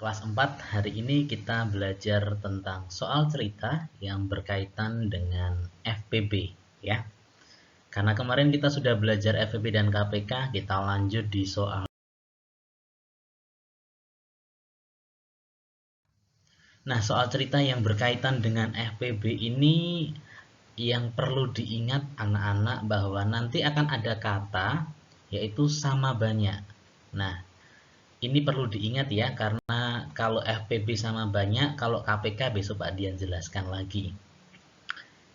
Kelas 4 hari ini kita belajar tentang soal cerita yang berkaitan dengan FPB ya. Karena kemarin kita sudah belajar FPB dan KPK, kita lanjut di soal. Nah, soal cerita yang berkaitan dengan FPB ini yang perlu diingat anak-anak bahwa nanti akan ada kata yaitu sama banyak. Nah, ini perlu diingat ya, karena kalau FPB sama banyak, kalau KPK besok Pak Dian jelaskan lagi.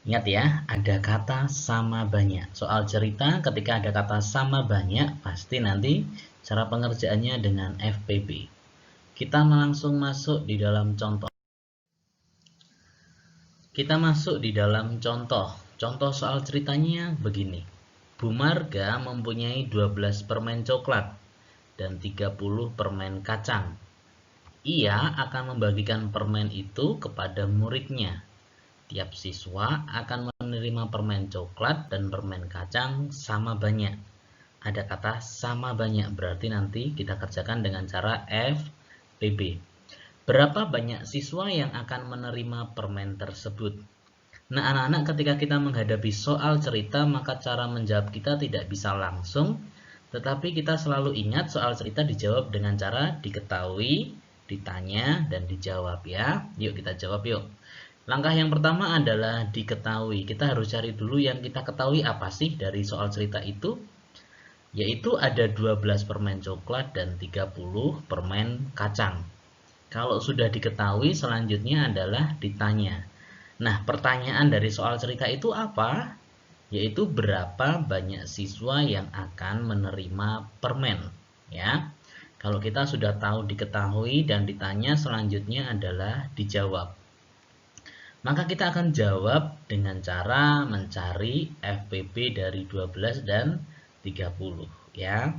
Ingat ya, ada kata sama banyak. Soal cerita ketika ada kata sama banyak, pasti nanti cara pengerjaannya dengan FPB. Kita langsung masuk di dalam contoh. Kita masuk di dalam contoh. Contoh soal ceritanya begini. Bu Marga mempunyai 12 permen coklat dan 30 permen kacang. Ia akan membagikan permen itu kepada muridnya. Tiap siswa akan menerima permen coklat dan permen kacang sama banyak. Ada kata sama banyak, berarti nanti kita kerjakan dengan cara FPB. Berapa banyak siswa yang akan menerima permen tersebut? Nah, anak-anak, ketika kita menghadapi soal cerita, maka cara menjawab kita tidak bisa langsung, tetapi kita selalu ingat soal cerita dijawab dengan cara diketahui, ditanya, dan dijawab ya. Yuk kita jawab yuk. Langkah yang pertama adalah diketahui. Kita harus cari dulu yang kita ketahui apa sih dari soal cerita itu. Yaitu ada 12 permen coklat dan 30 permen kacang. Kalau sudah diketahui, selanjutnya adalah ditanya. Nah, pertanyaan dari soal cerita itu apa? Yaitu berapa banyak siswa yang akan menerima permen, ya. Kalau kita sudah tahu diketahui dan ditanya, selanjutnya adalah dijawab. Maka kita akan jawab dengan cara mencari FPB dari 12 dan 30, ya.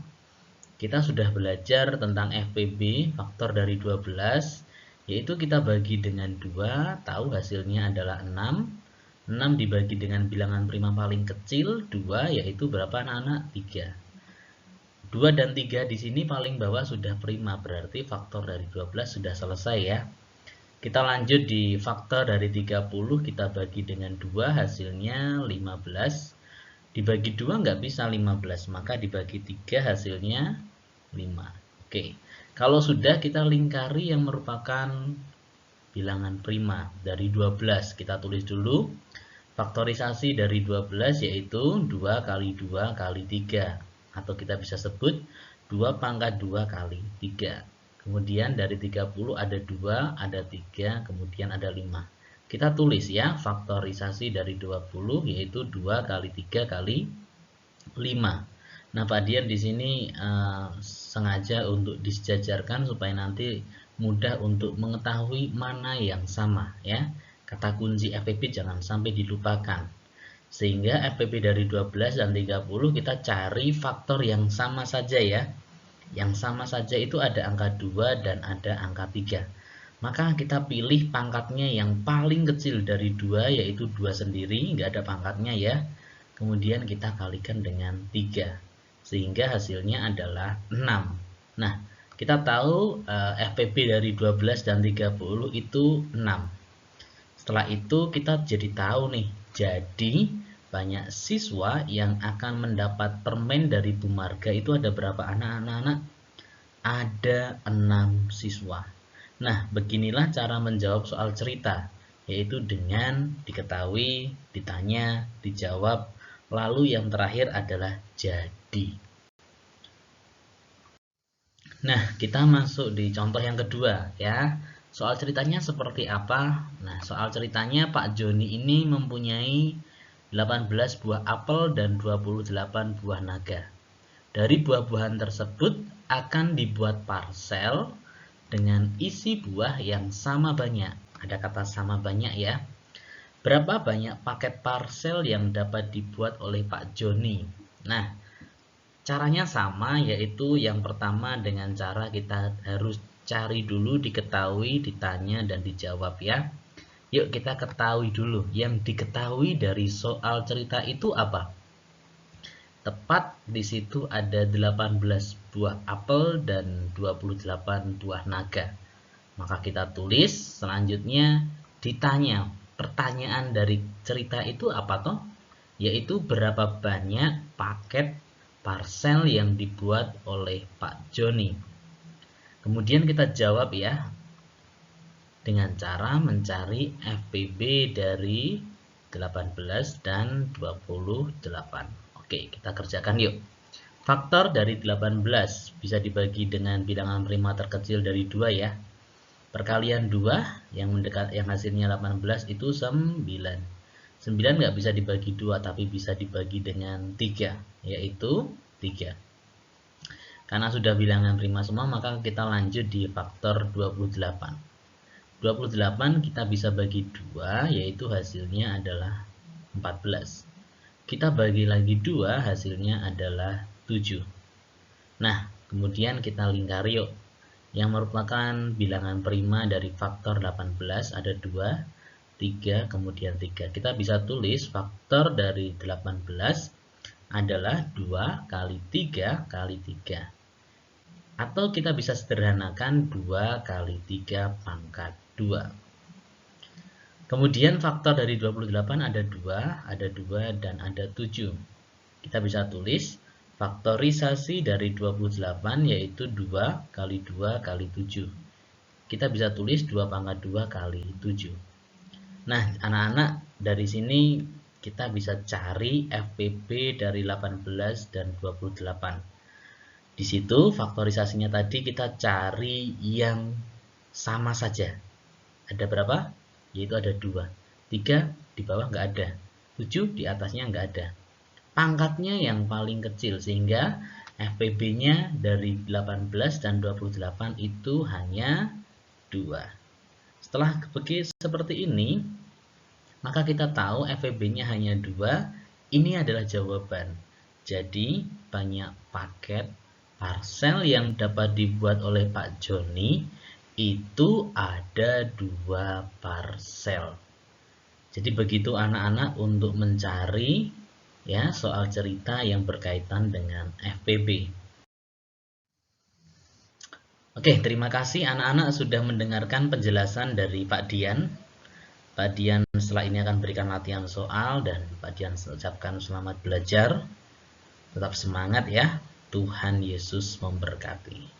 Kita sudah belajar tentang FPB, faktor dari 12, yaitu kita bagi dengan 2, tahu hasilnya adalah 6. 6 dibagi dengan bilangan prima paling kecil 2, yaitu berapa anak-anak? 3. 2 dan 3 di sini paling bawah sudah prima, berarti faktor dari 12 sudah selesai ya. Kita lanjut di faktor dari 30, kita bagi dengan 2, hasilnya 15. Dibagi 2 nggak bisa 15, maka dibagi 3 hasilnya 5. Oke, kalau sudah kita lingkari yang merupakan bilangan prima dari 12. Kita tulis dulu faktorisasi dari 12 yaitu 2 kali 2 kali 3. Atau kita bisa sebut 2 pangkat 2 kali 3. Kemudian dari 30 ada 2, ada 3, kemudian ada 5. Kita tulis ya, faktorisasi dari 20 yaitu 2 kali 3 kali 5. Nah, Pak Dian di sini sengaja untuk disejajarkan supaya nanti mudah untuk mengetahui mana yang sama ya. Kata kunci FPB jangan sampai dilupakan. Sehingga FPB dari 12 dan 30 kita cari faktor yang sama saja ya. Yang sama saja itu ada angka 2 dan ada angka 3. Maka kita pilih pangkatnya yang paling kecil dari 2 yaitu 2 sendiri, nggak ada pangkatnya ya. Kemudian kita kalikan dengan 3. Sehingga hasilnya adalah 6. Nah, kita tahu FPB dari 12 dan 30 itu 6. Setelah itu kita jadi tahu nih, jadi banyak siswa yang akan mendapat permen dari Bu Marga itu ada berapa anak-anak? Ada 6 siswa. Nah, beginilah cara menjawab soal cerita, yaitu dengan diketahui, ditanya, dijawab, lalu yang terakhir adalah jadi. Nah, kita masuk di contoh yang kedua ya. Soal ceritanya seperti apa? Nah, soal ceritanya Pak Joni ini mempunyai 18 buah apel dan 28 buah naga. Dari buah-buahan tersebut akan dibuat parsel dengan isi buah yang sama banyak. Ada kata sama banyak ya. Berapa banyak paket parsel yang dapat dibuat oleh Pak Joni? Nah, caranya sama, yaitu yang pertama dengan cara kita harus cari dulu, diketahui, ditanya, dan dijawab ya. Yuk kita ketahui dulu, yang diketahui dari soal cerita itu apa? Tepat di situ ada 18 buah apel dan 28 buah naga. Maka kita tulis, selanjutnya ditanya, pertanyaan dari cerita itu apa toh? Yaitu berapa banyak paket parcel yang dibuat oleh Pak Joni. Kemudian kita jawab ya, dengan cara mencari FPB dari 18 dan 28. Oke, kita kerjakan yuk. Faktor dari 18 bisa dibagi dengan bilangan prima terkecil dari 2 ya. Perkalian 2 yang hasilnya 18 itu 9. 9 nggak bisa dibagi 2 tapi bisa dibagi dengan 3, yaitu 3. Karena sudah bilangan prima semua, maka kita lanjut di faktor 28. 28 kita bisa bagi 2, yaitu hasilnya adalah 14. Kita bagi lagi 2, hasilnya adalah 7. Nah, kemudian kita lingkari yuk. Yang merupakan bilangan prima dari faktor 18 ada 2, 3, kemudian 3. Kita bisa tulis faktor dari 18 adalah 2 kali 3 kali 3. Atau kita bisa sederhanakan 2 kali 3 pangkat 2. Kemudian faktor dari 28 ada 2, dan ada 7. Kita bisa tulis faktorisasi dari 28 yaitu 2 kali 2 kali 7. Kita bisa tulis 2 pangkat 2 kali 7. Nah, anak-anak, dari sini kita bisa cari FPB dari 18 dan 28. Di situ faktorisasinya tadi kita cari yang sama saja. Ada berapa? Yaitu ada 2. 3 di bawah nggak ada. 7 di atasnya nggak ada. Pangkatnya yang paling kecil sehingga FPB-nya dari 18 dan 28 itu hanya 2. Setelah seperti ini, maka kita tahu FPB-nya hanya 2. Ini adalah jawaban. Jadi banyak paket parcel yang dapat dibuat oleh Pak Joni itu ada 2 parcel. Jadi begitu anak-anak untuk mencari ya soal cerita yang berkaitan dengan FPB. Oke, terima kasih anak-anak sudah mendengarkan penjelasan dari Pak Dian. Pak Dian setelah ini akan berikan latihan soal dan Pak Dian ucapkan selamat belajar. Tetap semangat ya. Tuhan Yesus memberkati.